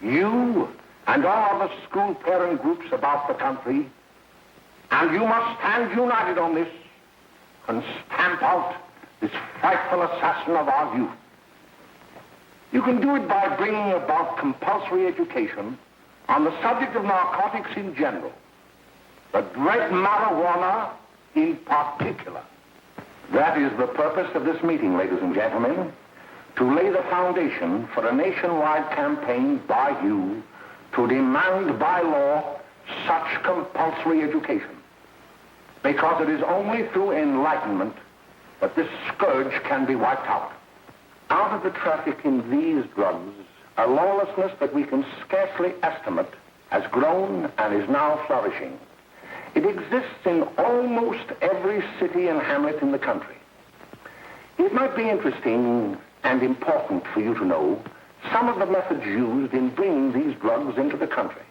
You and all the school parent groups about the country, and you must stand united on this and stamp out this frightful assassin of our youth. You can do it by bringing about compulsory education on the subject of narcotics in general, the dread marijuana in particular. That is the purpose of this meeting, ladies and gentlemen, to lay the foundation for a nationwide campaign by you to demand by law such compulsory education. Because it is only through enlightenment that this scourge can be wiped out. Out of the traffic in these drugs, a lawlessness that we can scarcely estimate has grown and is now flourishing. It exists in almost every city and hamlet in the country. It might be interesting and important for you to know some of the methods used in bringing these drugs into the country,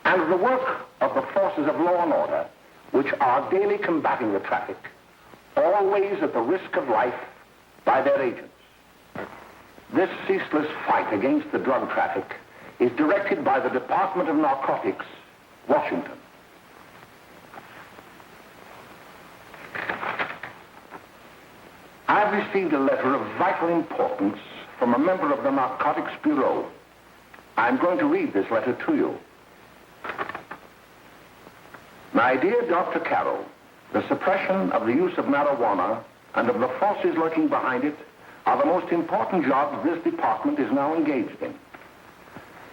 and the work of the forces of law and order, which are daily combating the traffic, always at the risk of life, by their agents. This ceaseless fight against the drug traffic is directed by the Department of Narcotics, Washington. I've received a letter of vital importance from a member of the Narcotics Bureau. I'm going to read this letter to you. My dear Dr. Carroll, the suppression of the use of marijuana and of the forces lurking behind it are the most important jobs this department is now engaged in.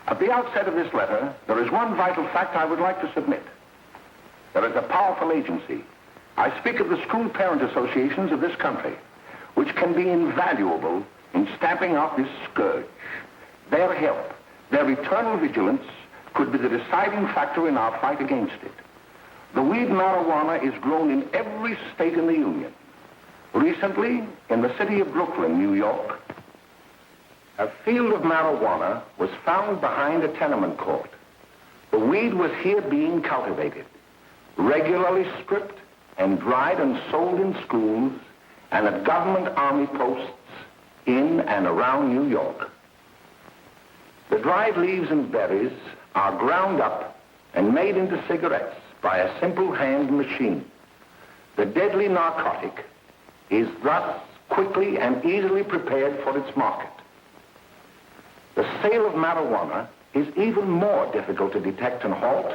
At the outset of this letter, there is one vital fact I would like to submit. There is a powerful agency. I speak of the school parent associations of this country, which can be invaluable in stamping out this scourge. Their help, their eternal vigilance, could be the deciding factor in our fight against it. The weed marijuana is grown in every state in the Union. Recently, in the city of Brooklyn, New York, a field of marijuana was found behind a tenement court. The weed was here being cultivated, regularly stripped and dried and sold in schools and at government army posts in and around New York. The dried leaves and berries are ground up and made into cigarettes by a simple hand machine. The deadly narcotic is thus quickly and easily prepared for its market. The sale of marijuana is even more difficult to detect and halt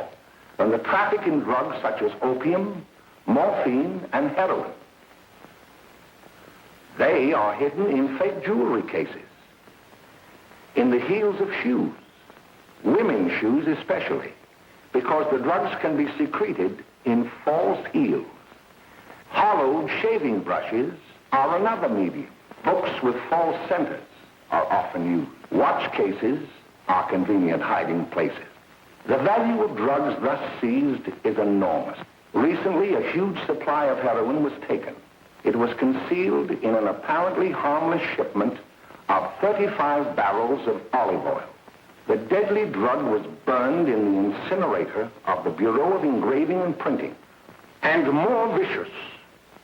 than the traffic in drugs such as opium, morphine, and heroin. They are hidden in fake jewelry cases, in the heels of shoes, women's shoes especially, because the drugs can be secreted in false heels. Hollowed shaving brushes are another medium. Books with false centers are often used. Watch cases are convenient hiding places. The value of drugs thus seized is enormous. Recently, a huge supply of heroin was taken. It was concealed in an apparently harmless shipment of 35 barrels of olive oil. The deadly drug was burned in the incinerator of the Bureau of Engraving and Printing. And more vicious,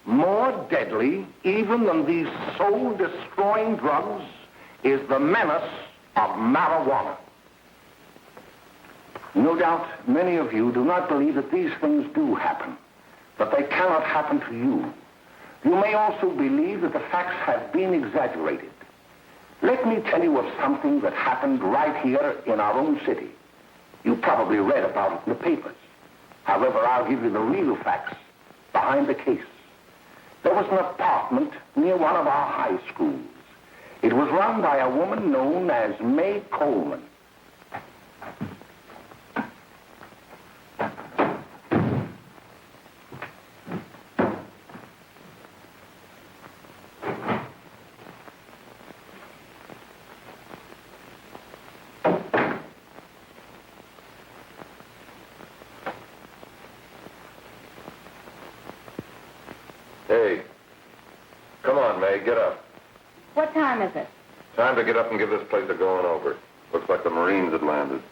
more deadly, even than these soul-destroying drugs, is the menace of marijuana. No doubt many of you do not believe that these things do happen, but they cannot happen to you. You may also believe that the facts have been exaggerated. Let me tell you of something that happened right here in our own city. You probably read about it in the papers. However, I'll give you the real facts behind the case. There was an apartment near one of our high schools. It was run by a woman known as May Coleman. Hey, come on, May, get up. What time is it? Time to get up and give this place a going over. Looks like the Marines had landed.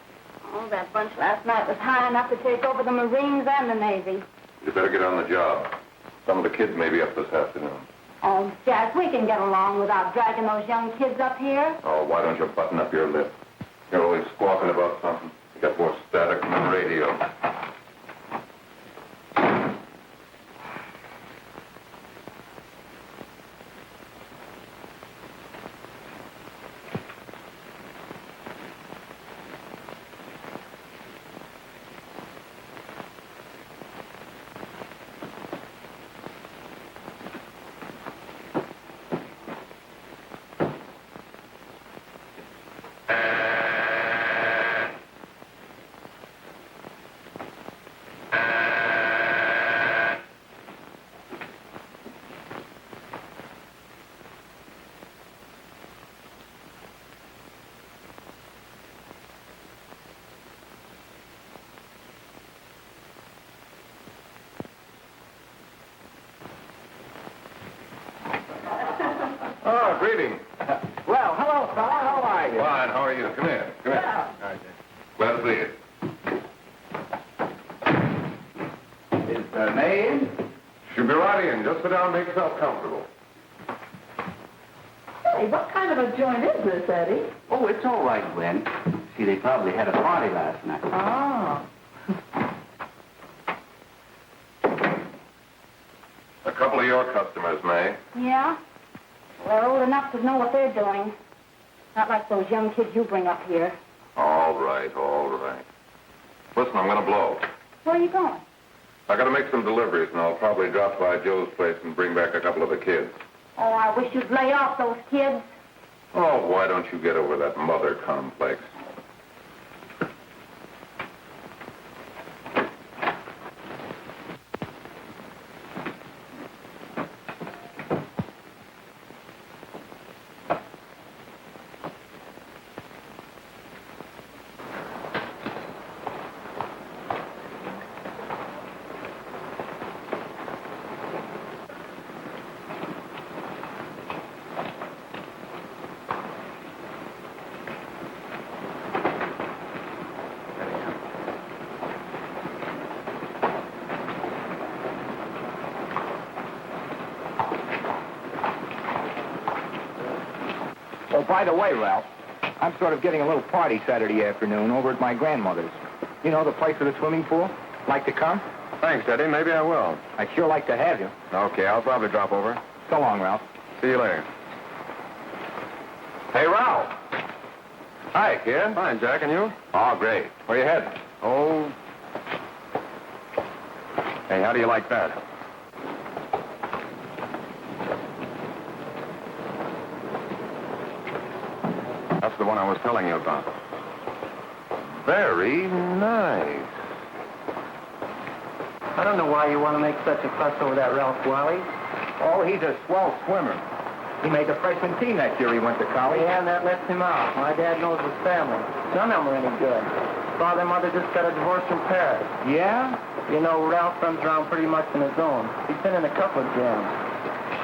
Oh, that bunch last night was high enough to take over the Marines and the Navy. You better get on the job. Some of the kids may be up this afternoon. Oh, Jack, we can get along without dragging those young kids up here. Oh, why don't you button up your lip? You're always squawking about something. You got more static than the radio. Oh, greetings. Well, hello, fella. How are you? Fine, how are you? Come here. Come here. Yeah. Glad to see you. Is the maid? Should be right in. Just sit down and make yourself comfortable. Hey, what kind of a joint is this, Eddie? Oh, it's all right, Gwen. See, they probably had a party last night. Oh. A couple of your customers, May. Yeah? They're old enough to know what they're doing. Not like those young kids you bring up here. All right, all right. Listen, I'm going to blow. Where are you going? I got to make some deliveries, and I'll probably drop by Joe's place and bring back a couple of the kids. Oh, I wish you'd lay off those kids. Oh, why don't you get over that mother complex? Oh, by the way, Ralph, I'm sort of getting a little party Saturday afternoon over at my grandmother's. You know, the place with the swimming pool? Like to come? Thanks, Eddie. Maybe I will. I'd sure like to have you. Okay, I'll probably drop over. So long, Ralph. See you later. Hey, Ralph. Hi, kid. Fine, Jack, and you? Oh, great. Where you heading? Oh. Hey, how do you like that? That's the one I was telling you about. Very nice. I don't know why you want to make such a fuss over that Ralph Wally. Oh, he's a swell swimmer. He made the freshman team that year he went to college. Yeah, and that lets him out. My dad knows his family. None of them are any good. Father and mother just got a divorce from Paris. Yeah? You know, Ralph runs around pretty much on his own. He's been in a couple of jams.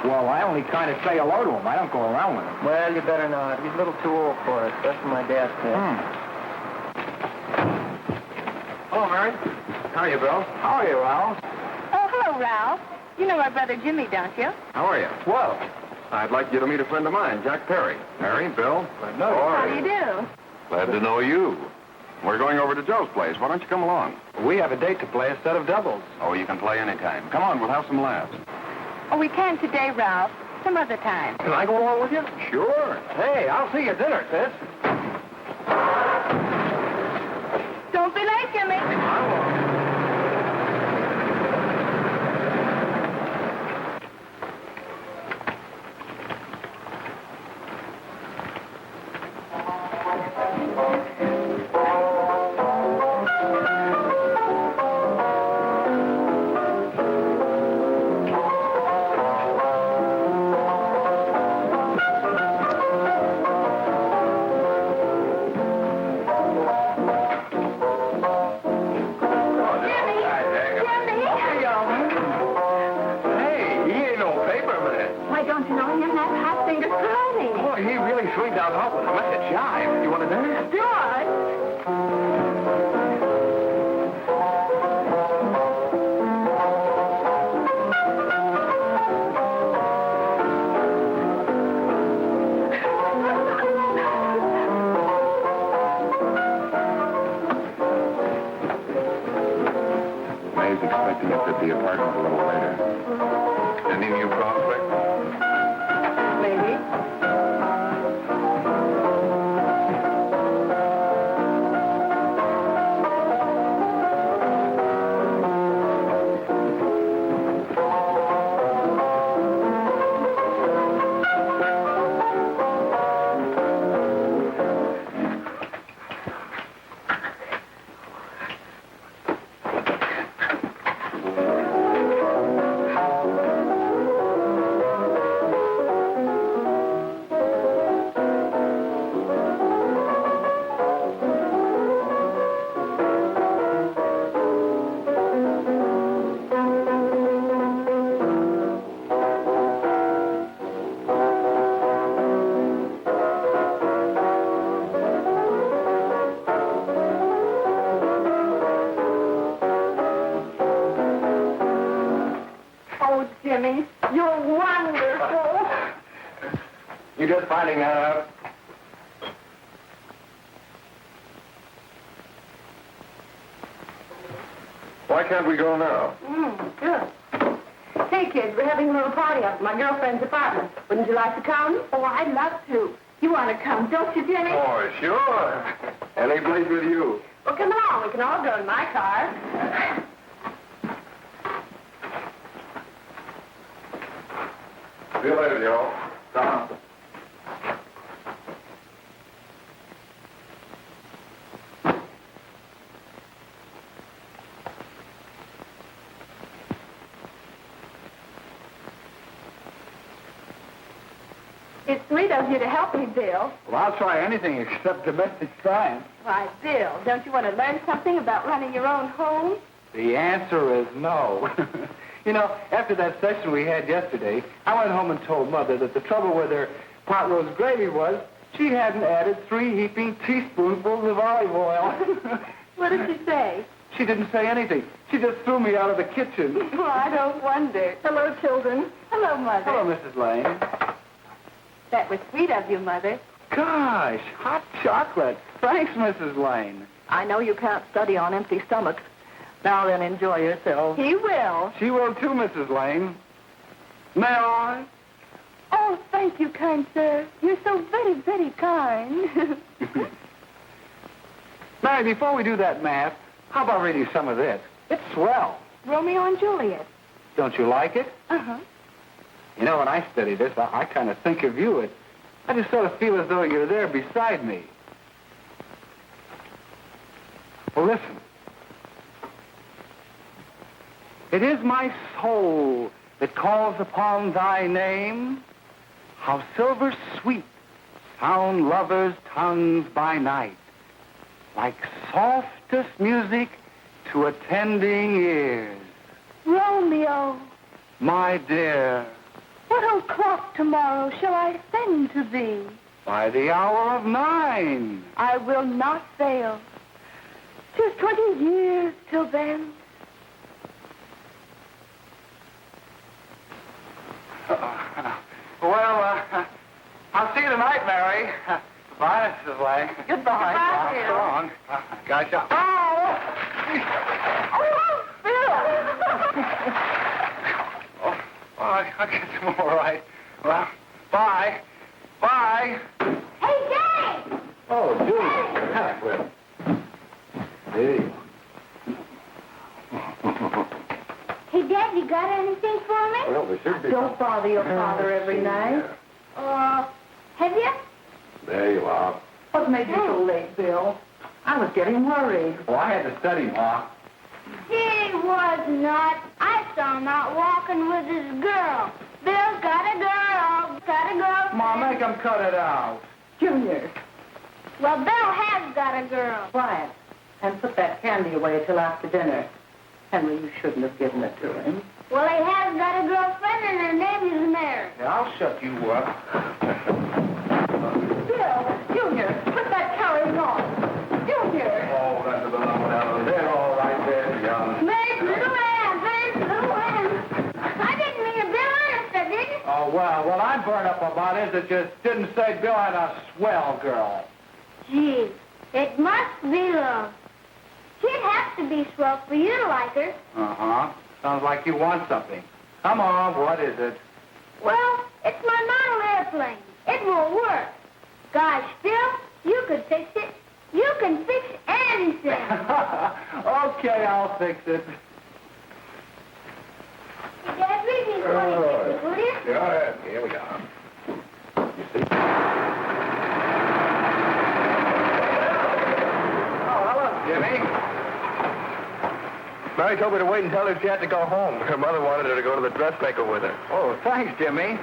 Well, I only kind of say hello to him. I don't go around with him. Well, you better not. He's a little too old for it. That's what my dad said. Hello, Mary. How are you, Bill? How are you, Ralph? Oh, hello, Ralph. You know our brother Jimmy, don't you? How are you? Well, I'd like you to meet a friend of mine, Jack Perry. Mary, Bill. How do you do? Glad to know you. We're going over to Joe's place. Why don't you come along? we have a date to play, a set of doubles. Oh, you can play anytime. Come on, we'll have some laughs. Oh, we can today, Ralph. Some other time. Can I go along with you? Sure. Hey, I'll see you at dinner, sis. Don't be late, Jimmy. like to look at the apartment a little later. Any new prospects? Maybe. Oh, Jimmy, you're wonderful. You just finding that out? Why can't we go now? Good. Hey, kids, we're having a little party up at my girlfriend's apartment. Wouldn't you like to come? Oh, I'd love to. You want to come, don't you, Jimmy? Oh, sure. Any place with you. Well, come along. We can all go in my car. See you later, Joe. Tom. It's sweet of you to help me, Bill. Well, I'll try anything except domestic science. Why, Bill, don't you want to learn something about running your own home? The answer is no. You know, after that session we had yesterday, I went home and told Mother that the trouble with her pot roast gravy was she hadn't added 3 heaping teaspoonfuls of olive oil. What did she say? She didn't say anything. She just threw me out of the kitchen. Well, I don't wonder. Hello, children. Hello, Mother. Hello, Mrs. Lane. That was sweet of you, Mother. Gosh, hot chocolate. Thanks, Mrs. Lane. I know you can't study on empty stomachs. Now then, enjoy yourself. He will. She will too, Mrs. Lane. May I? Oh, thank you, kind sir. You're so very, very kind. Mary, before we do that math, how about reading some of this? It's swell. Romeo and Juliet. Don't you like it? Uh-huh. You know, when I study this, I kind of think of you. I just sort of feel as though you're there beside me. Well, listen. It is my soul that calls upon thy name. How silver sweet sound lovers' tongues by night, like softest music to attending ears. Romeo, My dear, what o'clock tomorrow shall I send to thee? by the hour of 9. I will not fail. 'Tis 20 years till then. I'll see you tonight, Mary. Goodbye, Mrs. Lane. Goodbye. So Bill. long. Gosh, I'll get some more, right? Well, bye. Bye. Hey, Jay! Oh, Julie. Hey. Hey, Dad, you got anything for me? Well, there should be. Don't bother your father every night. Have you? There you are. What made you so late, Bill? I was getting worried. Well, I had to study, Ma. He was not. I saw him out walking with his girl. Bill's got a girl. Got a girl. Ma, make him cut it out. Junior, Well, Bill has got a girl. quiet. And put that candy away till after dinner. Henry, you shouldn't have given it to him. Well, he has got a girlfriend, and her name is Mary. Yeah, I'll shut you up. Bill, Junior, put that carrying on. Junior. Oh, that's about out there. All right there, young. Mary's little Ann. Mary's little Ann. I didn't mean a Bill honest, I didn't. Oh, well, what I'm burned up about is it just didn't say Bill had a swell girl. Gee, it must be love. She'd have to be swell for you to like her. Uh-huh. Sounds like you want something. Come on, what is it? Well, it's my model airplane. It won't work. Gosh, Bill, you could fix it. You can fix anything. Okay, I'll fix it. Dad, read me 26, will you? Go ahead. Here we are. You see? Oh, hello, Jimmy. Mary told me to wait and tell her she had to go home. Her mother wanted her to go to the dressmaker with her. Oh, thanks, Jimmy.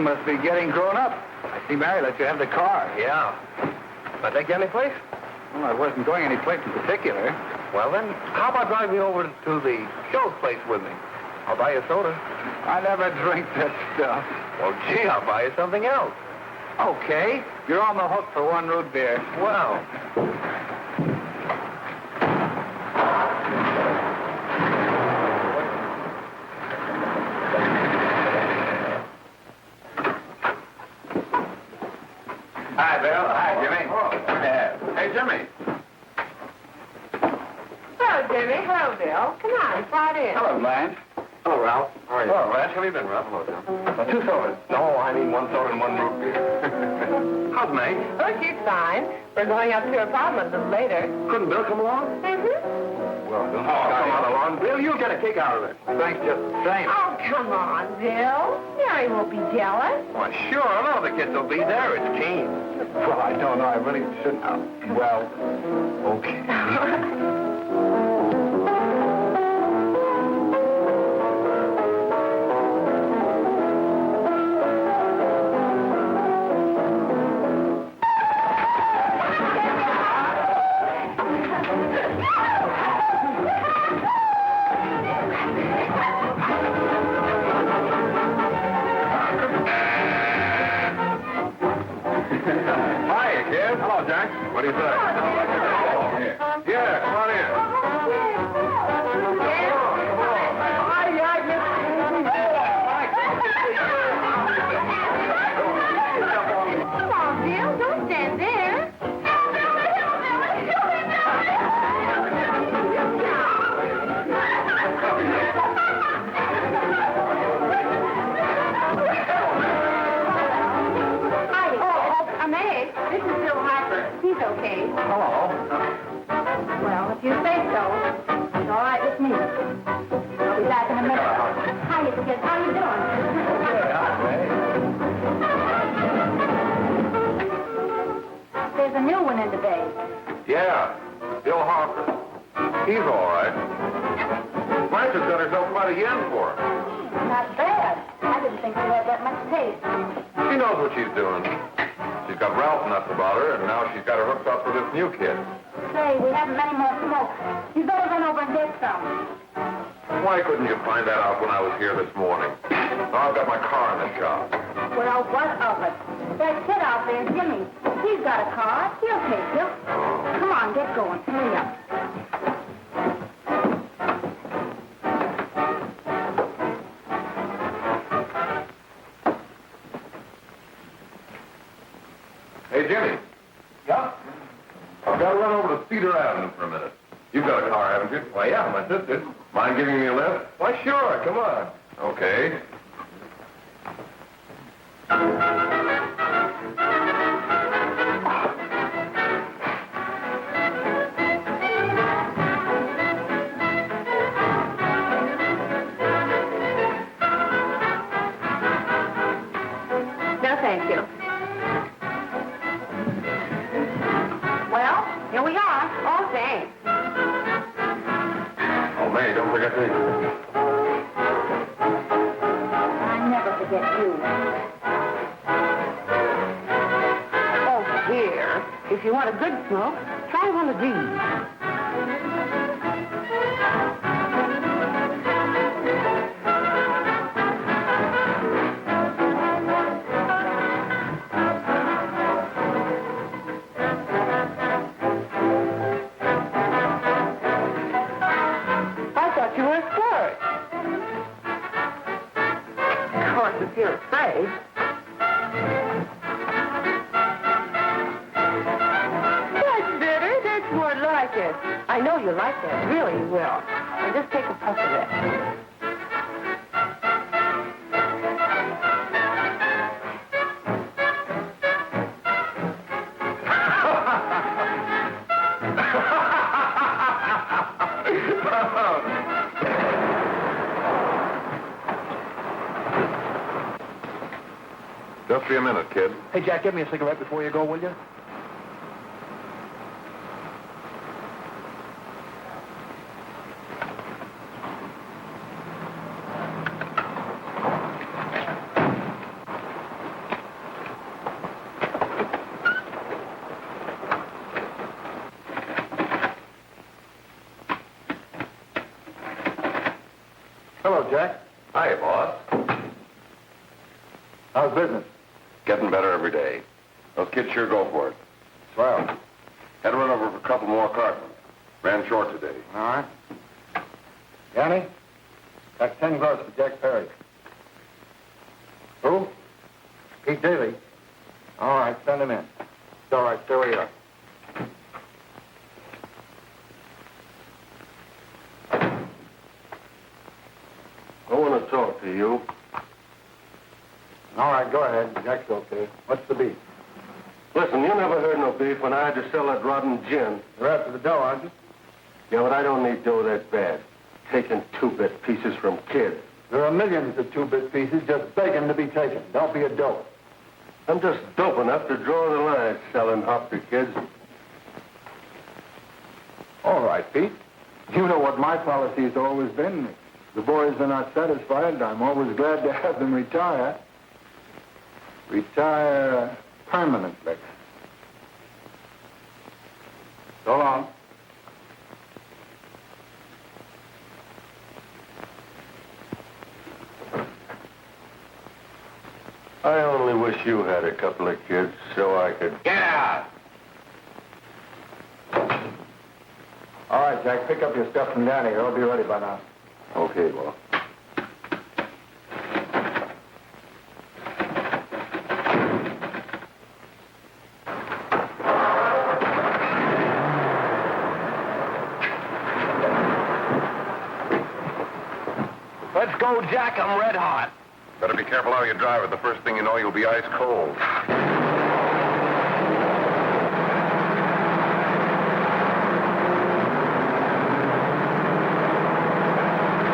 Must be getting grown up. I see Mary let you have the car. Yeah. I take you any place? Well, I wasn't going any place in particular. Well, then, how about driving me over to the show's place with me? I'll buy you a soda. I never drink that stuff. Well, gee, I'll buy you something else. Okay. You're on the hook for one root beer. Well. Hi, Bill. Hi, Jimmy. Oh, good to have. Hey, Jimmy. Hello, Jimmy. Hello, Bill. Come on, slide in. Hello, Blanche. Hello, Ralph. How are you? Hello, Ralph. How have you been, Ralph? Hello, Jim. 2 sodas. No, I need one soda and one root beer. How's May? Oh, she's fine. We're going up to her apartment a little later. Couldn't Bill come along? Mm-hmm. Well, don't Come on along. Bill, you'll get a kick out of it. Thanks just the same. Oh, come on, Bill. Mary won't be jealous. Why, sure. All the kids will be there. It's keen. Well, I don't know. I really shouldn't. Well, okay. Hiya, kid. Hello, Jack. What do you say? Yeah, come on in. Come on, Bill. Don't stand there. This is Bill Harper. He's okay. Hello. Well, if you say so, it's all right with me. I'll be back in a minute. Hiya, kids. How you doing? There's a new one in today. Yeah, Bill Harper. He's all right. Blanche's got herself quite a yen for her. Not bad. I didn't think she had that much taste. She knows what she's doing. She's got Ralph nuts about her, and now she's got her hooked up for this new kid. Say, we haven't many more smoke. You better run over and get some. Why couldn't you find that out when I was here this morning? Now I've got my car in the shop. Well, what of it? That kid out there, Jimmy, he's got a car. He'll take you. Come on, get going. Hurry up. Hey, Jimmy. Yeah? I've got to run over to Cedar Avenue for a minute. You've got a car, haven't you? Why, yeah, my sister. Mind giving me a lift? Why, sure. Come on. Okay. No, thank you. Well, here we are. Oh, thanks. Oh, May, don't forget me. I never forget you. Oh, dear. If you want a good smoke, try one of these. You were a flirt. Of course, if you're afraid. That's better. That's more like like it. I know you like that. Really, you will. And just take a puff of it. Just be a minute, kid. Hey, Jack, give me a cigarette before you go, will you? Hello, Jack. Hi, boss. How's business? Getting better every day. Those kids sure go for it. Swell. Had to run over for a couple more cartons. Ran short today. All right. Yanni, that's 10 gross for Jack Perry. Who? Pete Daly. All right, send him in. It's all right, stay where you are. I want to talk to you. All right, go ahead. Jack's okay. What's the beef? Listen, you never heard no beef when I had to sell that rotten gin. You're after the dough, aren't you? Yeah, but I don't need dough that bad. Taking two-bit pieces from kids. There are millions of two-bit pieces just begging to be taken. Don't be a dope. I'm just dope enough to draw the line selling hop to kids. All right, Pete. You know what my policy has always been. If the boys are not satisfied, I'm always glad to have them retire. Retire permanently. So long. I only wish you had a couple of kids so I could... Get out! All right, Jack, pick up your stuff from Danny. It'll be ready by now. Okay, boss. Let's go, Jack. I'm red hot. Better be careful how you drive it. The first thing you know, you'll be ice cold.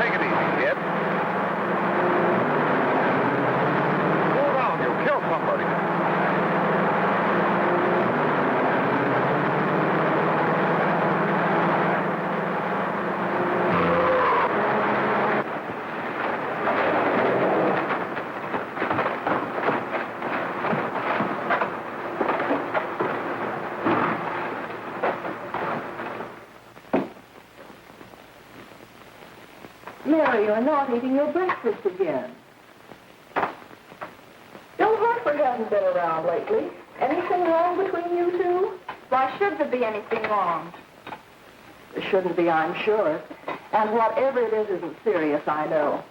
Take it easy, kid. Slow down. You'll kill somebody. Mary, you're not eating your breakfast again. Bill Hartford hasn't been around lately. Anything wrong between you two? Why should there be anything wrong? There shouldn't be, I'm sure. And whatever it is isn't serious, I know.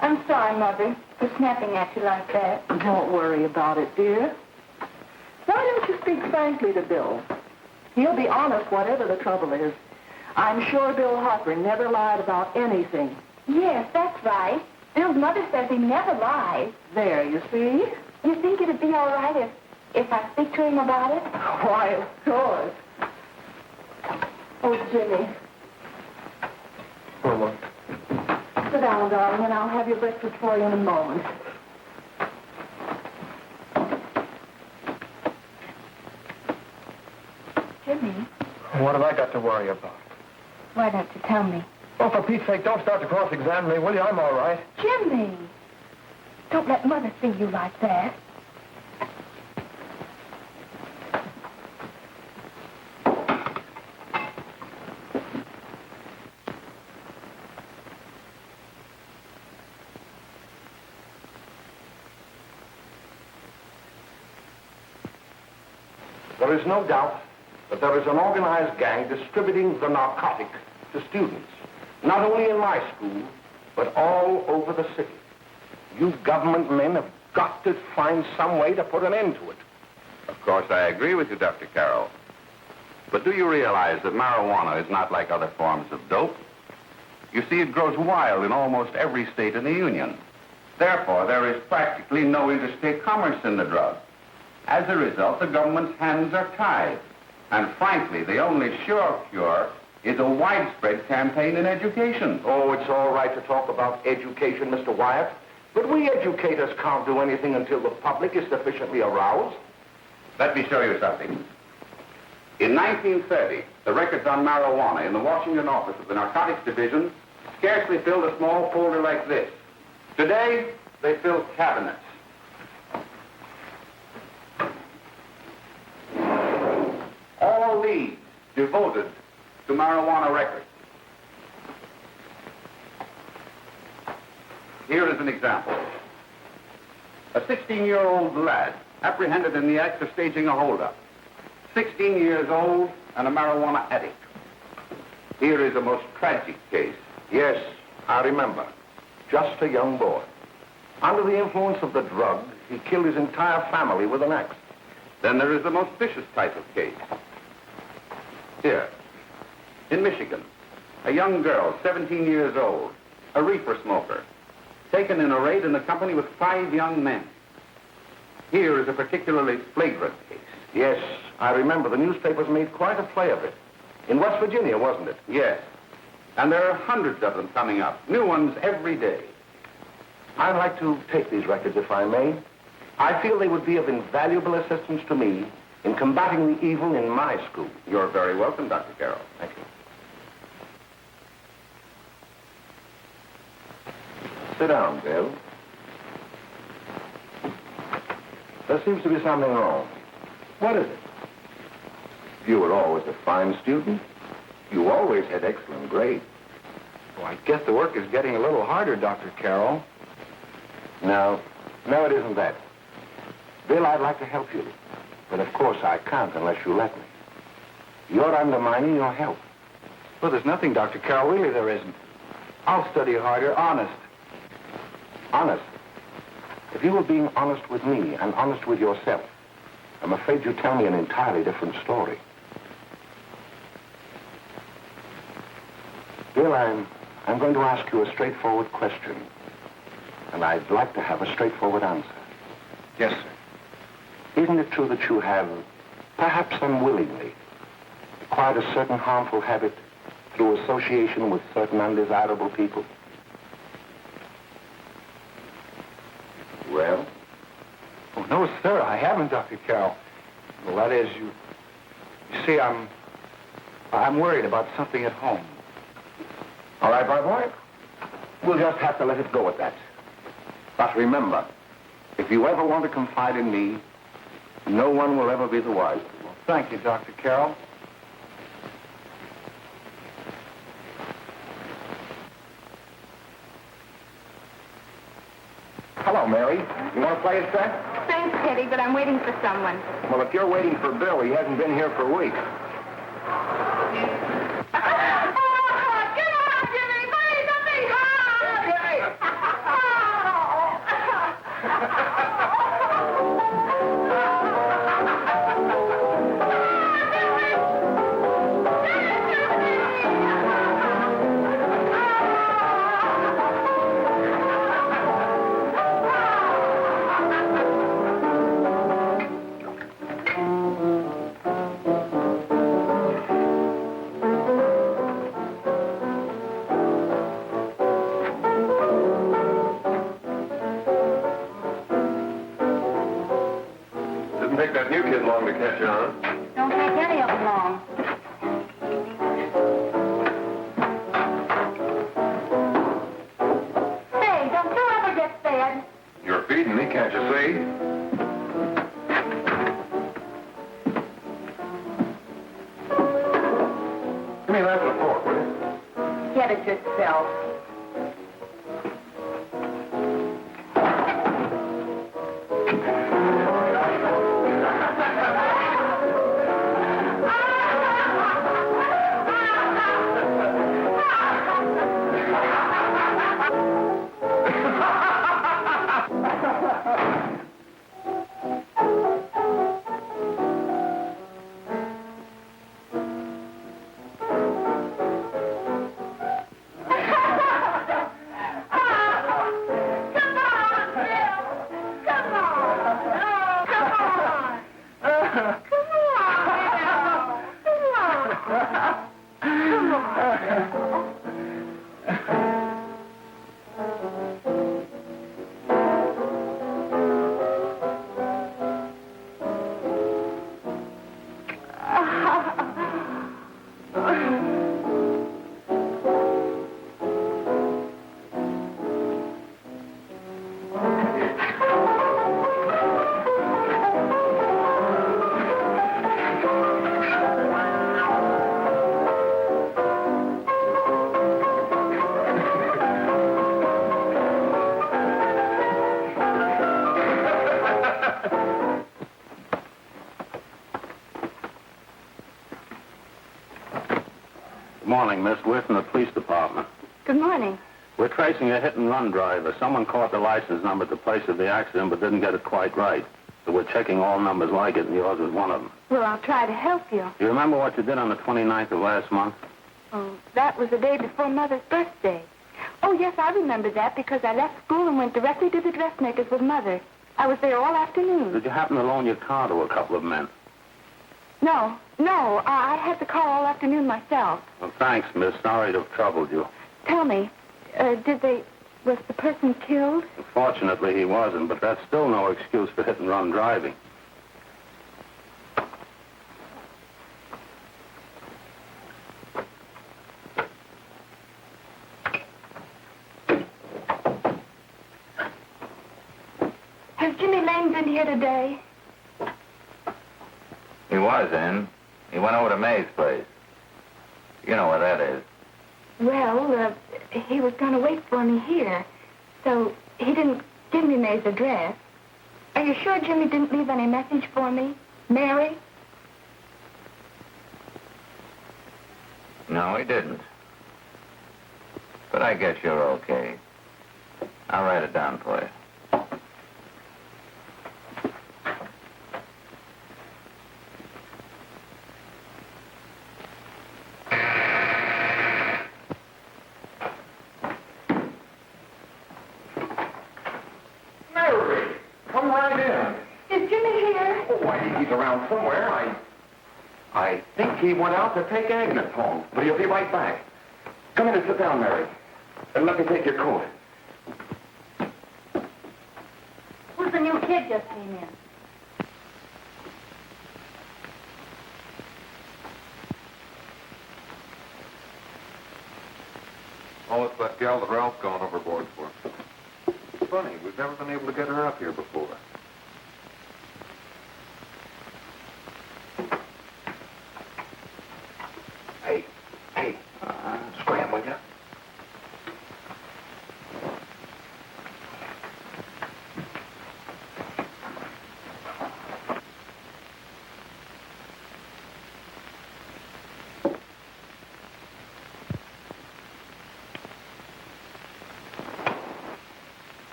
I'm sorry, Mother, for snapping at you like that. Don't worry about it, dear. Why don't you speak frankly to Bill? He'll be honest whatever the trouble is. I'm sure Bill Hartford never lied about anything. Yes, that's right. Bill's mother says he never lies. There, you see? You think it'd be all right if I speak to him about it? Why, of course. Oh, Jimmy. For what? Sit down, darling, and I'll have your breakfast for you in a moment. Jimmy, What have I got to worry about? why don't you tell me? Oh, for Pete's sake, don't start to cross-examine me, will you? I'm all right. Jimmy! Don't let Mother see you like that. There is no doubt that there is an organized gang distributing the narcotic to students, not only in my school, but all over the city. You government men have got to find some way to put an end to it. Of course, I agree with you, Dr. Carroll. But But do you realize that marijuana is not like other forms of dope? You see, it grows wild in almost every state in the Union. Therefore, there is practically no interstate commerce in the drug. As a result, the government's hands are tied. And frankly, the only sure cure is a widespread campaign in education. Oh, it's all right to talk about education, Mr. Wyatt. But we educators can't do anything until the public is sufficiently aroused. Let me show you something. In 1930, the records on marijuana in the Washington office of the Narcotics Division scarcely filled a small folder like this. Today, they fill cabinets. All these devoted to marijuana records. Here is an example. A 16-year-old lad apprehended in the act of staging a holdup. 16 years old and a marijuana addict. Here is a most tragic case. Yes, I remember. Just a young boy. Under the influence of the drug, he killed his entire family with an axe. Then there is the most vicious type of case. Here, in Michigan, a young girl, 17 years old, a reefer smoker, taken in a raid in the company with 5 young men. Here is a particularly flagrant case. Yes, I remember. The newspapers made quite a play of it. In West Virginia, wasn't it? Yes. And there are hundreds of them coming up, new ones every day. I'd like to take these records, if I may. I feel they would be of invaluable assistance to me in combating the evil in my school. You're very welcome, Dr. Carroll. Thank you. Sit down, Bill. There seems to be something wrong. What is it? You were always a fine student. You always had excellent grades. Well, I guess the work is getting a little harder, Dr. Carroll. No, it isn't that. Bill, I'd like to help you. But of course I can't unless you let me. You're undermining your health. Well, there's nothing, Dr. Carroll. Really, there isn't. I'll study harder, honest. Honest? If you were being honest with me and honest with yourself, I'm afraid you'd tell me an entirely different story. Bill, I'm going to ask you a straightforward question. And I'd like to have a straightforward answer. Yes, sir. Isn't it true that you have, perhaps unwillingly, acquired a certain harmful habit through association with certain undesirable people? Well? Oh, no, sir, I haven't, Dr. Carroll. Well, that is, you see, I'm worried about something at home. All right, my boy. We'll just have to let it go at that. But remember, if you ever want to confide in me, no one will ever be the wiser. Well, thank you, Dr. Carroll. Hello, Mary. You want to play a set? Thanks, Teddy, but I'm waiting for someone. Well, if you're waiting for Bill, he hasn't been here for weeks. Didn't take that new kid long to catch on. Don't take any of them long. Hey, don't you ever get fed? You're feeding me, can't you see? Give me that and a fork, will you? Get it yourself. Good morning, Miss. We're from the police department. Good morning. We're tracing a hit-and-run driver. Someone caught the license number at the place of the accident but didn't get it quite right. So we're checking all numbers like it, and yours was one of them. Well, I'll try to help you. Do you remember what you did on the 29th of last month? Oh, that was the day before Mother's birthday. Oh, yes, I remember that because I left school and went directly to the dressmaker's with Mother. I was there all afternoon. Did you happen to loan your car to a couple of men? No, I had the car all afternoon myself. Well, thanks, miss. Sorry to have troubled you. Tell me, was the person killed? Fortunately, he wasn't, but that's still no excuse for hit-and-run driving. Has Jimmy Lane been here today? He was in. He went over to May's place. You know where that is. Well, he was going to wait for me here, so he didn't give me May's address. Are you sure Jimmy didn't leave any message for me? Mary? No, he didn't. But I guess you're okay. I'll write it down for you. Mary, come right in. Is Jimmy here? Oh, why, he's around somewhere. I think he went out to take Agnes home, but he'll be right back. Come in and sit down, Mary. And let me take your coat. Who's the new kid just came in? Oh, it's that gal that Ralph's gone overboard for. Funny, we've never been able to get her up here before. Hey, scram, will ya?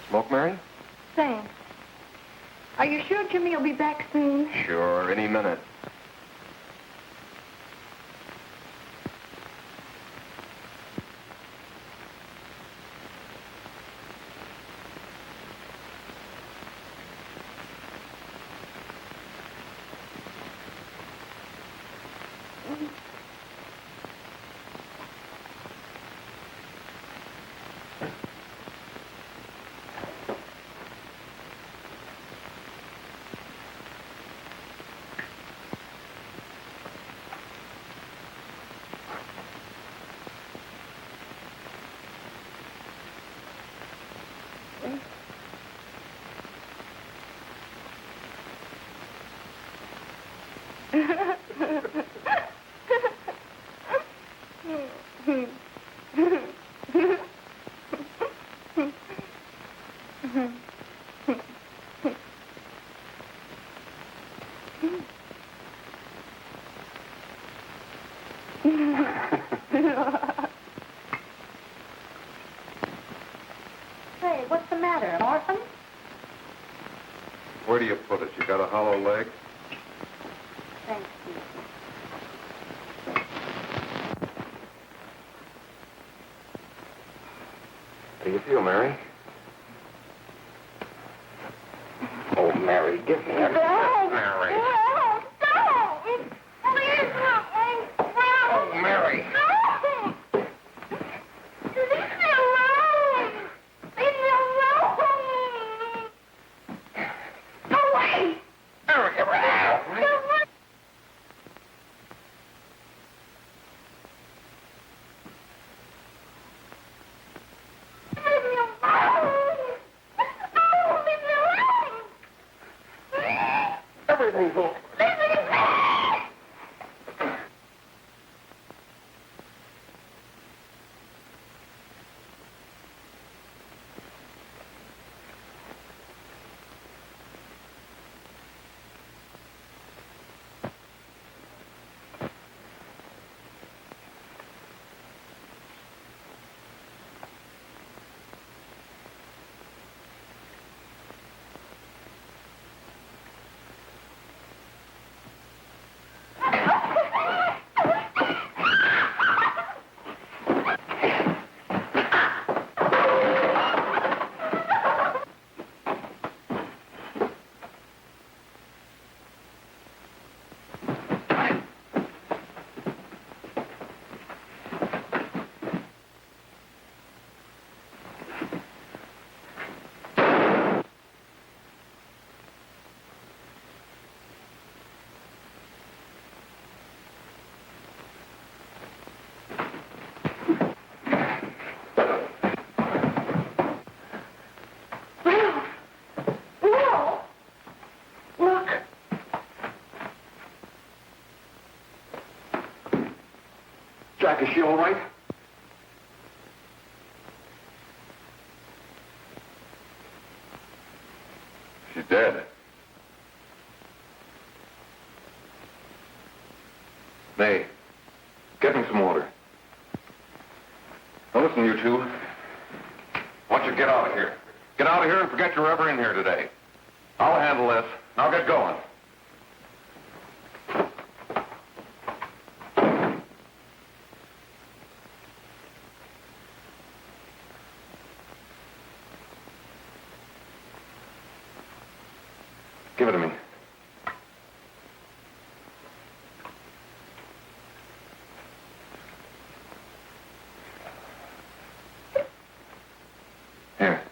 Smoke, Mary? Thanks. Are you sure Jimmy will be back soon? Sure, any minute. Say, what's the matter, an orphan? Where do you put it? You got a hollow leg? Thanks, Steve. How do you feel, Mary? Oh, Mary, give me that. Mary. Oh, Mary. Everything's all Jack, is she all right? She's dead. May, get me some water. Now listen, you two. I want you to get out of here. Get out of here and forget you're ever in here today. I'll handle this. Now get going. Give it to me. Here.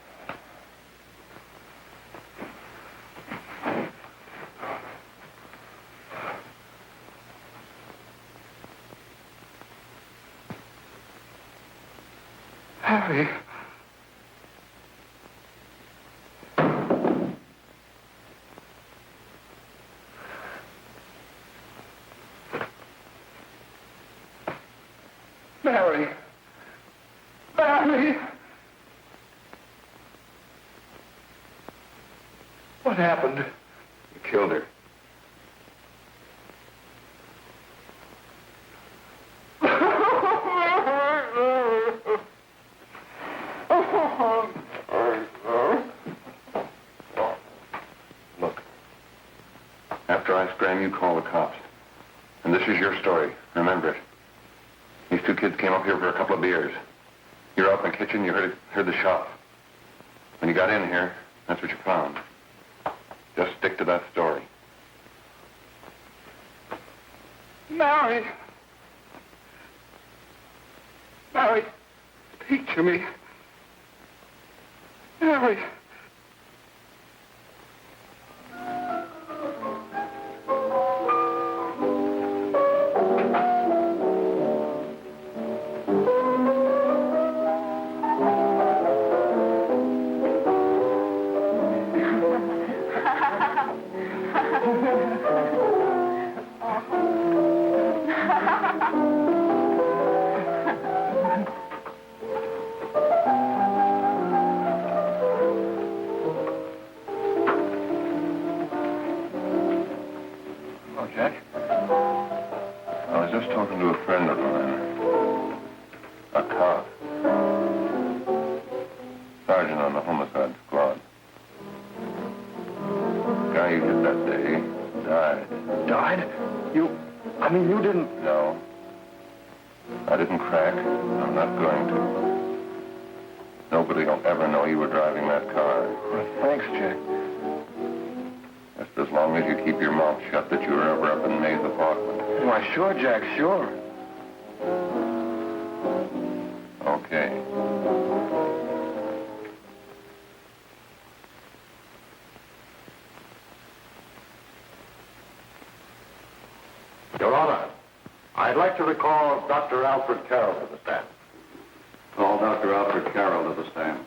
Harry. Mary. Mary. What happened? You killed her. Look, after I scram, you call the cops. And this is your story. Remember it. These two kids came up here for a couple of beers. You're out in the kitchen, you heard the shot. When you got in here, that's what you found. Just stick to that story. Mary! Mary, speak to me. Mary! Talking to a friend of mine, a cop, sergeant on the homicide squad. The guy you hit that day died. Died? You didn't... No. I didn't crack. I'm not going to. Nobody will ever know you were driving that car. Well, thanks, Jack. Just as long as you keep your mouth shut that you were ever up in May's apartment. Why, sure, Jack, sure. Okay. Your Honor, I'd like to recall Dr. Alfred Carroll to the stand. Call Dr. Alfred Carroll to the stand.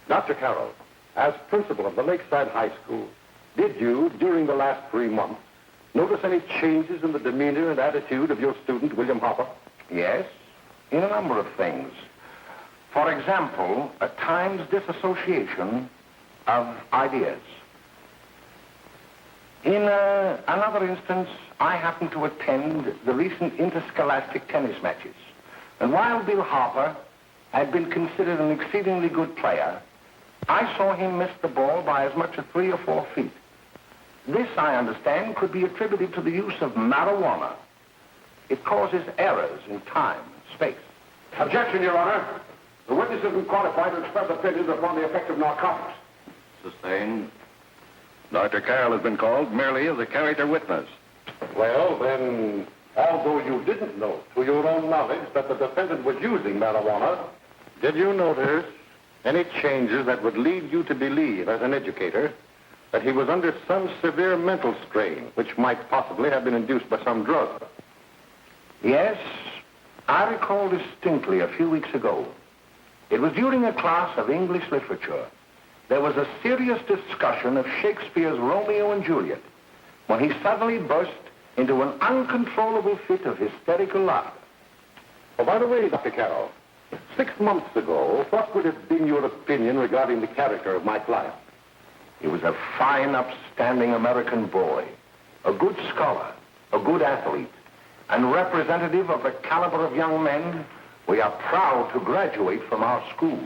Dr. Carroll, as principal of the Lakeside High School, did you, during the last 3 months, notice any changes in the demeanor and attitude of your student, William Hopper? Yes, in a number of things. For example, at times disassociation of ideas. In another instance, I happened to attend the recent interscholastic tennis matches. And while Bill Harper had been considered an exceedingly good player, I saw him miss the ball by as much as 3 or 4 feet. This, I understand, could be attributed to the use of marijuana. It causes errors in time and space. Objection, Your Honor. The witness isn't qualified to express opinions upon the effect of narcotics. Sustained. Dr. Carroll has been called merely as a character witness. Well, then, although you didn't know to your own knowledge that the defendant was using marijuana, did you notice any changes that would lead you to believe, as an educator, that he was under some severe mental strain, which might possibly have been induced by some drug? Yes, I recall distinctly a few weeks ago. It was during a class of English literature. There was a serious discussion of Shakespeare's Romeo and Juliet when he suddenly burst into an uncontrollable fit of hysterical laughter. Oh, by the way, Dr. Carroll, 6 months ago, what would have been your opinion regarding the character of my client? He was a fine, upstanding American boy, a good scholar, a good athlete, and representative of the caliber of young men we are proud to graduate from our school.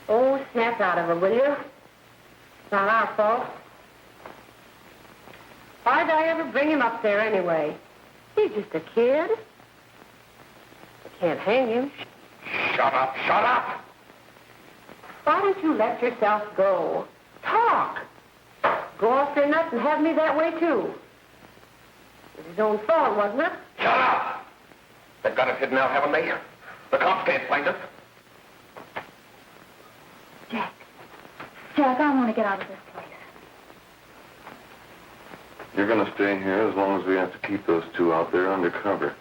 Oh, snap out of it, will you? It's not our fault. Why'd I ever bring him up there anyway? He's just a kid. I can't hang him. Shut up, shut up! Why don't you let yourself go? Talk. Go off your nuts and have me that way, too. It was his own fault, wasn't it? Shut up! They've got it hidden now, haven't they? The cops can't find it. Jack, I want to get out of this place. You're going to stay here as long as we have to keep those two out there undercover.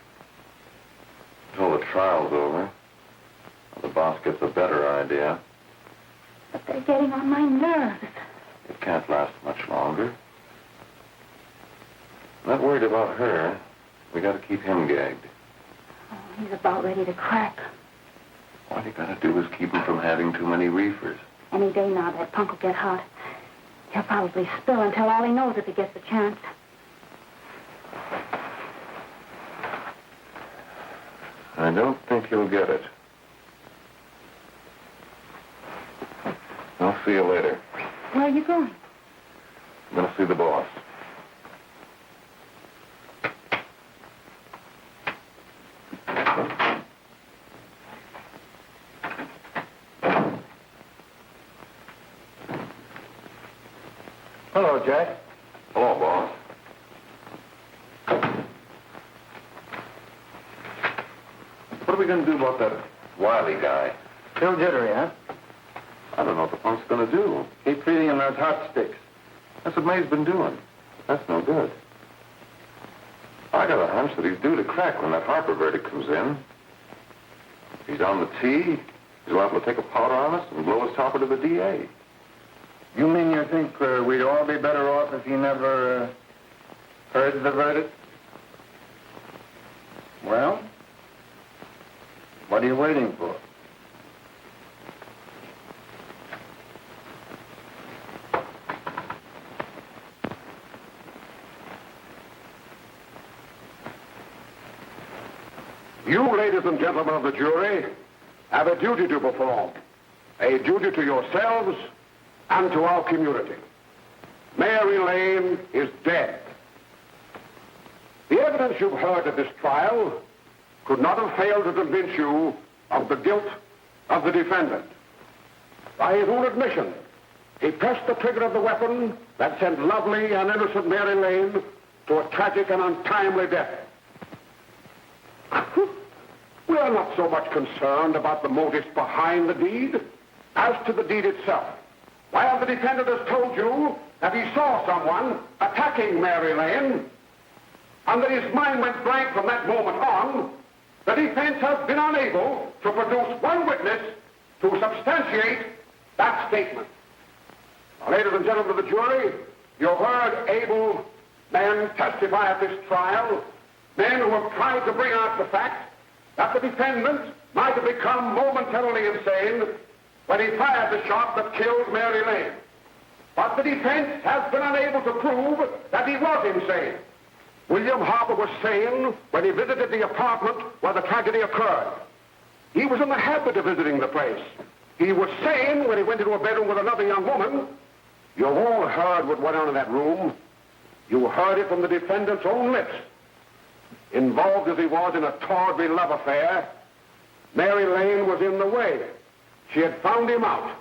Until the trial's over. The boss gets a better idea. But they're getting on my nerves. It can't last much longer. Not worried about her. We got to keep him gagged. Oh, he's about ready to crack. All you got to do is keep him from having too many reefers. Any day now, that punk will get hot. He'll probably spill and tell all he knows if he gets the chance. I don't think he'll get it. I'll see you later. Where are you going? I'm going to see the boss. Hello, Jack. Hello, boss. What are we going to do about that Wiley guy? Still jittery, huh? I don't know what the punk's going to do. Keep feeding him those hot sticks. That's what May's been doing. That's no good. I got a hunch that he's due to crack when that Harper verdict comes in. If he's on the tee, he's liable to take a powder on us and blow his topper to the DA. You mean you think we'd all be better off if he never heard the verdict? Well, what are you waiting for? You, ladies ladies and gentlemen of the jury, have a duty to perform. A duty to yourselves and to our community. Mary Lane is dead. The evidence you've heard at this trial could not have failed to convince you of the guilt of the defendant. By his own admission, he pressed the trigger of the weapon that sent lovely and innocent Mary Lane to a tragic and untimely death. We are not so much concerned about the motives behind the deed as to the deed itself. While the defendant has told you that he saw someone attacking Mary Lane, and that his mind went blank from that moment on, the defense has been unable to produce one witness to substantiate that statement. Now, ladies and gentlemen of the jury, you've heard able men testify at this trial, men who have tried to bring out the fact that the defendant might have become momentarily insane when he fired the shot that killed Mary Lane. But the defense has been unable to prove that he was insane. William Harper was sane when he visited the apartment where the tragedy occurred. He was in the habit of visiting the place. He was sane when he went into a bedroom with another young woman. You've all heard what went on in that room. You heard it from the defendant's own lips. Involved as he was in a tawdry love affair, Mary Lane was in the way. She had found him out.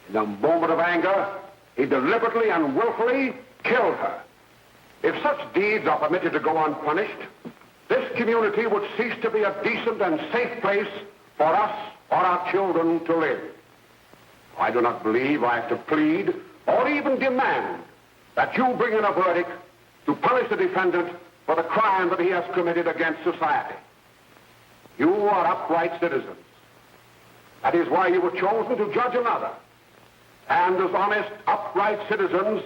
In a moment of anger, he deliberately and willfully killed her. If such deeds are permitted to go unpunished, this community would cease to be a decent and safe place for us or our children to live. I do not believe I have to plead or even demand that you bring in a verdict to punish the defendant for the crime that he has committed against society. You are upright citizens. That is why you were chosen to judge another. And as honest, upright citizens,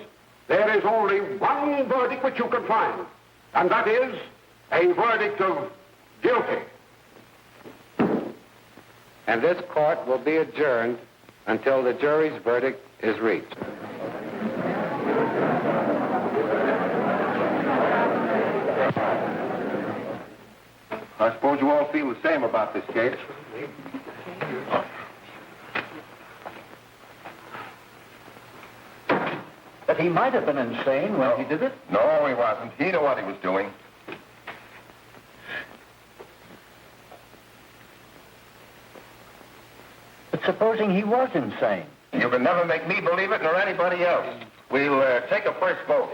there is only one verdict which you can find, and that is a verdict of guilty. And this court will be adjourned until the jury's verdict is reached. I suppose you all feel the same about this case. But he might have been insane when he did it. No, he wasn't. He knew what he was doing. But supposing he was insane? You can never make me believe it nor anybody else. We'll take a first vote.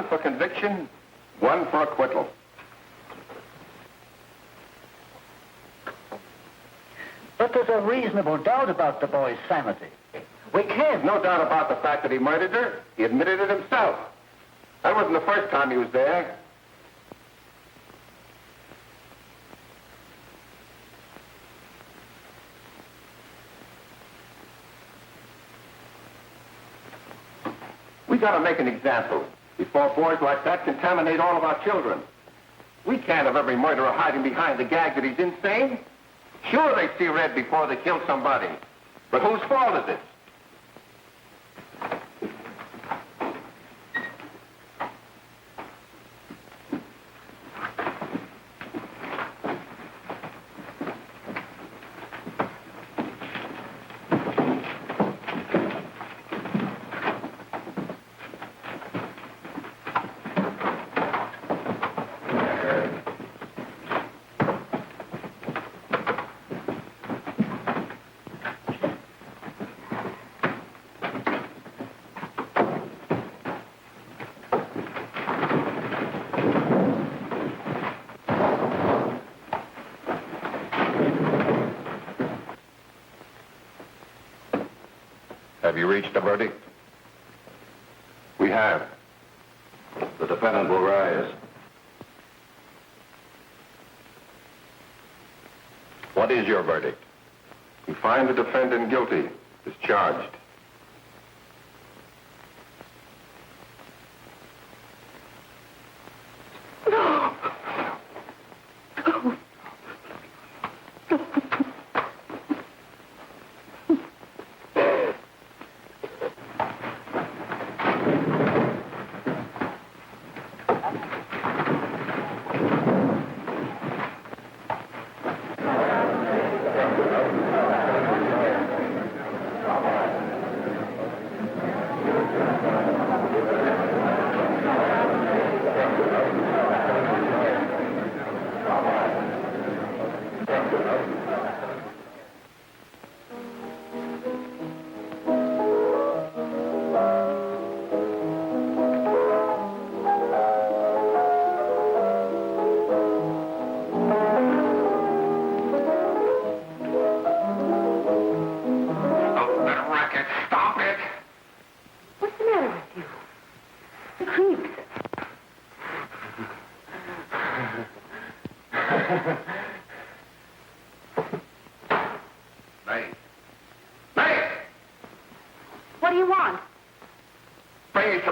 For conviction, 1 for acquittal. But there's a reasonable doubt about the boy's sanity. We can't. No doubt about the fact that he murdered her. He admitted it himself. That wasn't the first time he was there. We gotta make an example before boys like that contaminate all of our children. We can't have every murderer hiding behind the gag that he's insane. Sure, they see red before they kill somebody. But whose fault is it? Have you reached a verdict? We have. The defendant will rise. What is your verdict? We find the defendant guilty, discharged.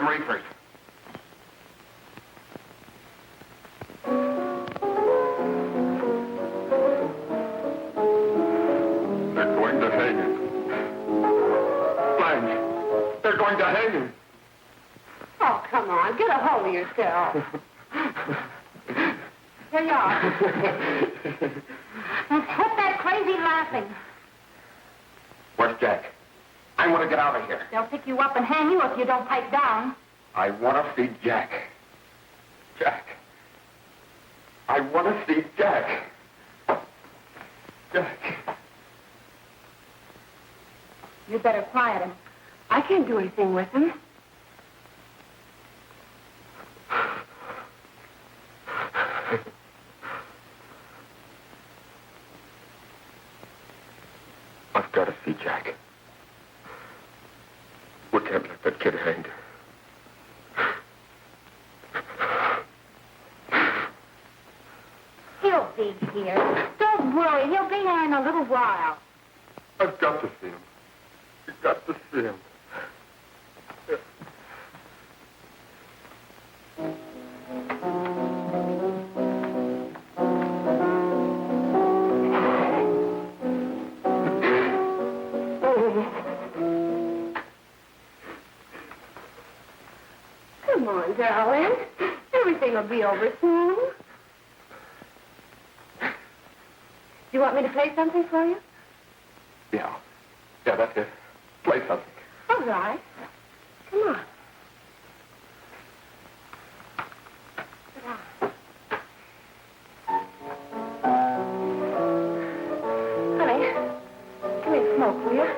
reefers. They're going to hang him. Blanche, they're going to hang him. Oh, come on. Get a hold of yourself. Here you are. Now, quit that crazy laughing. Where's Jack? I want to get out of here. They'll pick you up and hang you if you don't pipe down. I want to see Jack. Jack. I want to see Jack. Jack. You better quiet him. I can't do anything with him. I've got to see Jack. We can't let that kid hang. He'll be here. Don't worry. He'll be here in a little while. I've got to see him. You've got to see him. Come on, darling. Everything will be over soon. Do you want me to play something for you? Yeah, that's it. Play something. All right. Come on. Sit down. Honey, give me a smoke, will you?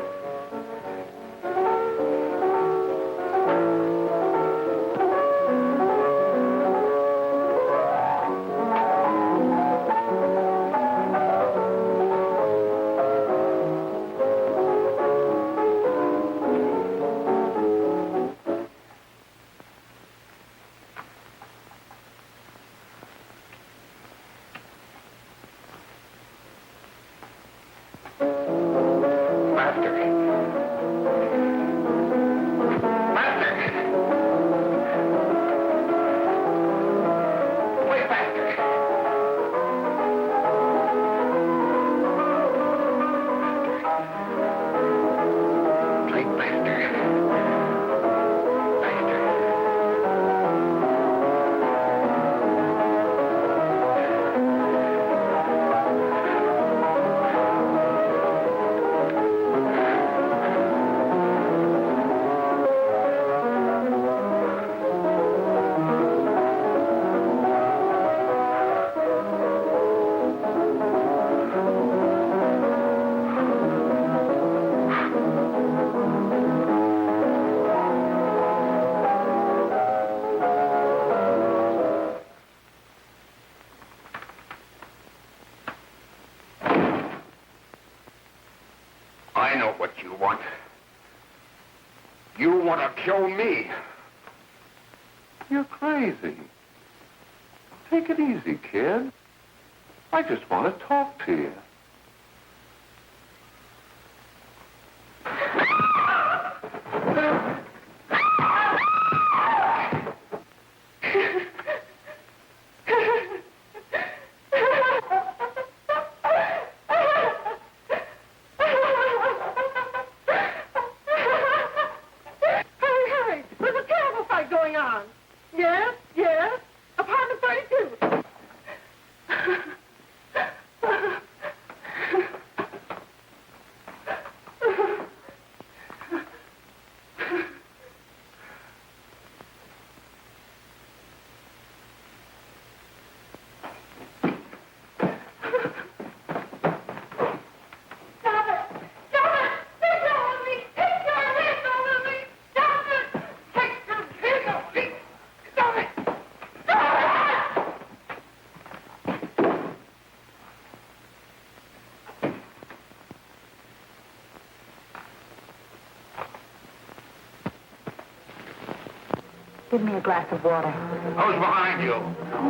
I know what you want. You want to kill me. You're crazy. Take it easy, kid. I just want to talk to you. Give me a glass of water. Who's behind you?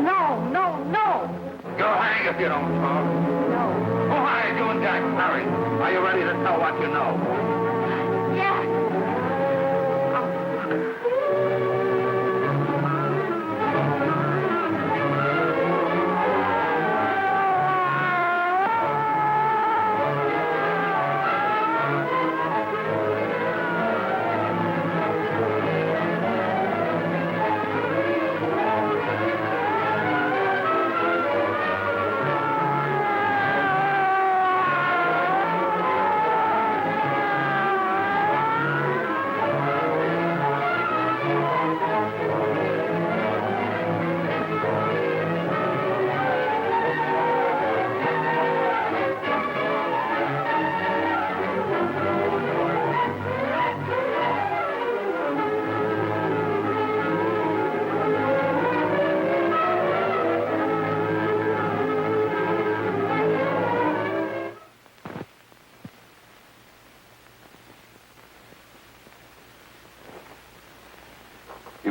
No, no, no. You'll hang if you don't talk. No. Who hired you and Jack Perry? Are you ready to tell what you know? Yes.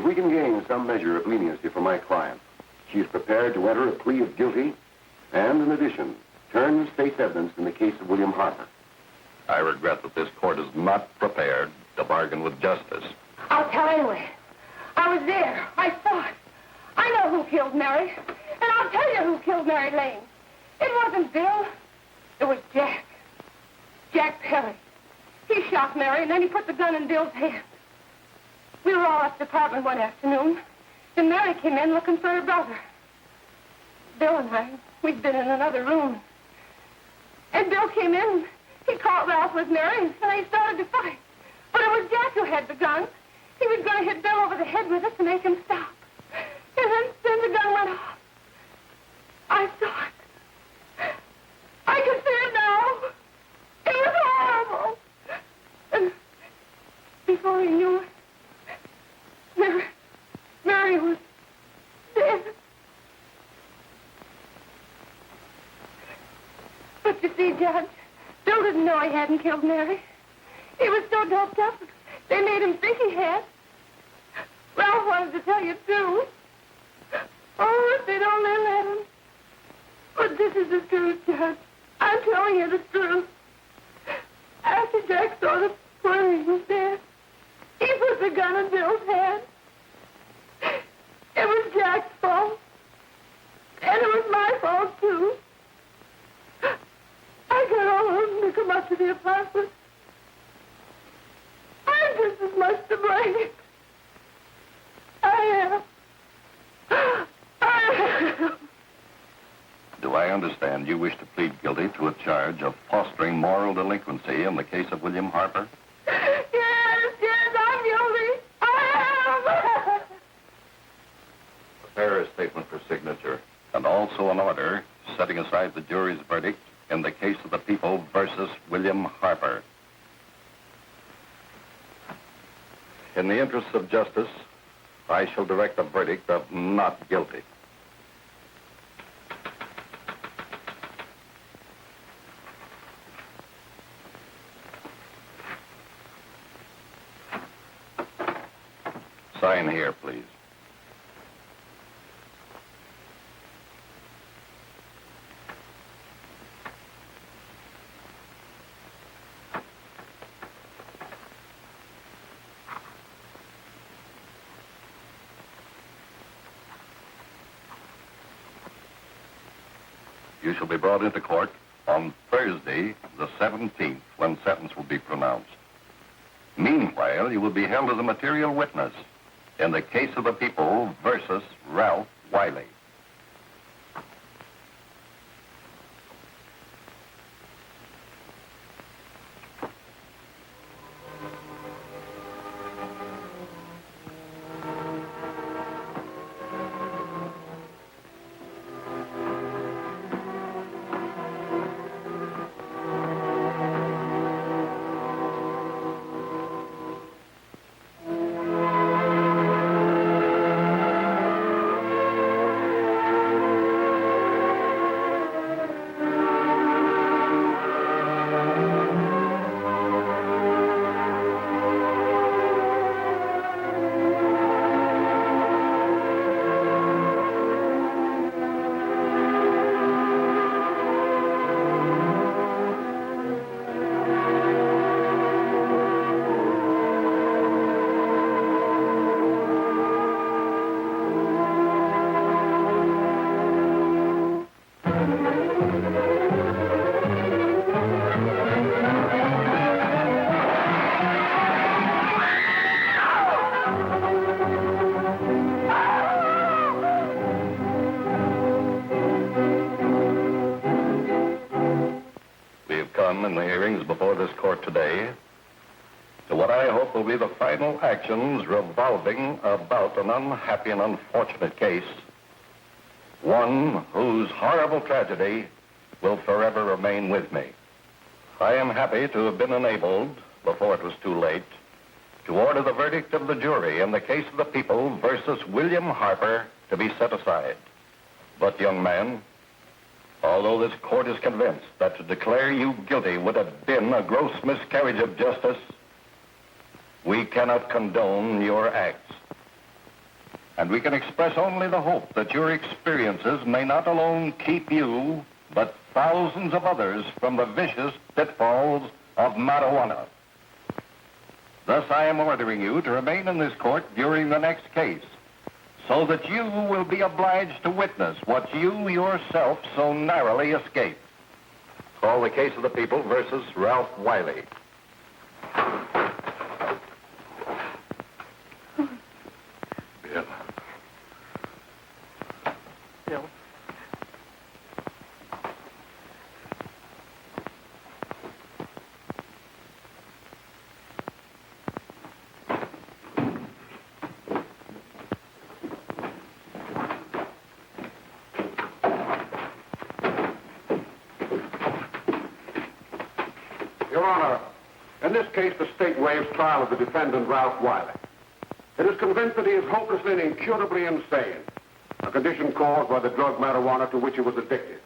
we can gain some measure of leniency for my client, she is prepared to enter a plea of guilty and, in addition, turn the state's evidence in the case of William Harper. I regret that this court is not prepared to bargain with justice. I'll tell anyway. I was there. I saw it. I know who killed Mary. And I'll tell you who killed Mary Lane. It wasn't Bill. It was Jack. Jack Perry. He shot Mary, and then he put the gun in Bill's hand. We were all at the apartment one afternoon, and Mary came in looking for her brother. Bill and I, we'd been in another room. And Bill came in, he caught Ralph with Mary, and they started to fight. But it was Jack who had the gun. He was going to hit Bill over the head with it to make him stop. And then the gun went off. I saw it. I can see it now. It was horrible. And before he knew it, Mary was dead. But you see, Judge, Bill didn't know he hadn't killed Mary. He was so doped up, they made him think he had. Ralph wanted to tell you, too. Oh, if they'd only let him. But this is the truth, Judge. I'm telling you the truth. After Jack saw the poor he was dead, he put the gun in Bill's hand. It was Jack's fault. And it was my fault, too. I got all of them to come up to the apartment. I'm just as much to blame. I am. Do I understand you wish to plead guilty to a charge of fostering moral delinquency in the case of William Harper? Yes, I'm guilty. I am. Prepare a statement for signature, and also an order setting aside the jury's verdict in the case of the people versus William Harper. In the interests of justice, I shall direct a verdict of not guilty. Sign here, please. You shall be brought into court on Thursday, the 17th, when sentence will be pronounced. Meanwhile, you will be held as a material witness in the case of the people versus Ralph Wiley. In the hearings before this court today to what I hope will be the final actions revolving about an unhappy and unfortunate case, one whose horrible tragedy will forever remain with me. I am happy to have been enabled, before it was too late, to order the verdict of the jury in the case of the people versus William Harper to be set aside. But, young man, although this court is convinced that to declare you guilty would have been a gross miscarriage of justice, we cannot condone your acts. And we can express only the hope that your experiences may not alone keep you, but thousands of others from the vicious pitfalls of marijuana. Thus, I am ordering you to remain in this court during the next case, so that you will be obliged to witness what you yourself so narrowly escaped. Call the case of the people versus Ralph Wiley. Bill. Bill. Your Honor, in this case, the state waives trial of the defendant, Ralph Wiley. It is convinced that he is hopelessly and incurably insane, a condition caused by the drug marijuana to which he was addicted.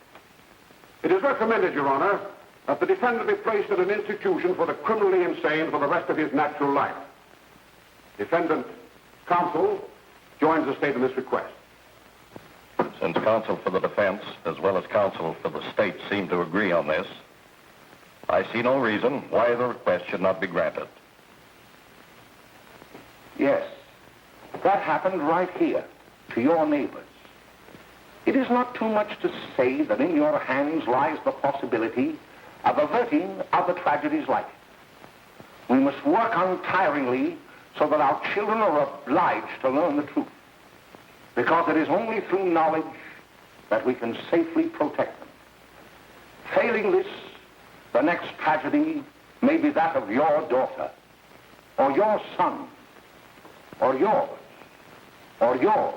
It is recommended, Your Honor, that the defendant be placed in an institution for the criminally insane for the rest of his natural life. Defendant counsel joins the state in this request. Since counsel for the defense, as well as counsel for the state, seem to agree on this, I see no reason why the request should not be granted. Yes, that happened right here, to your neighbors. It is not too much to say that in your hands lies the possibility of averting other tragedies like it. We must work untiringly so that our children are obliged to learn the truth, because it is only through knowledge that we can safely protect them. Failing this, the next tragedy may be that of your daughter, or your son, or yours, or yours,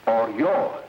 or yours.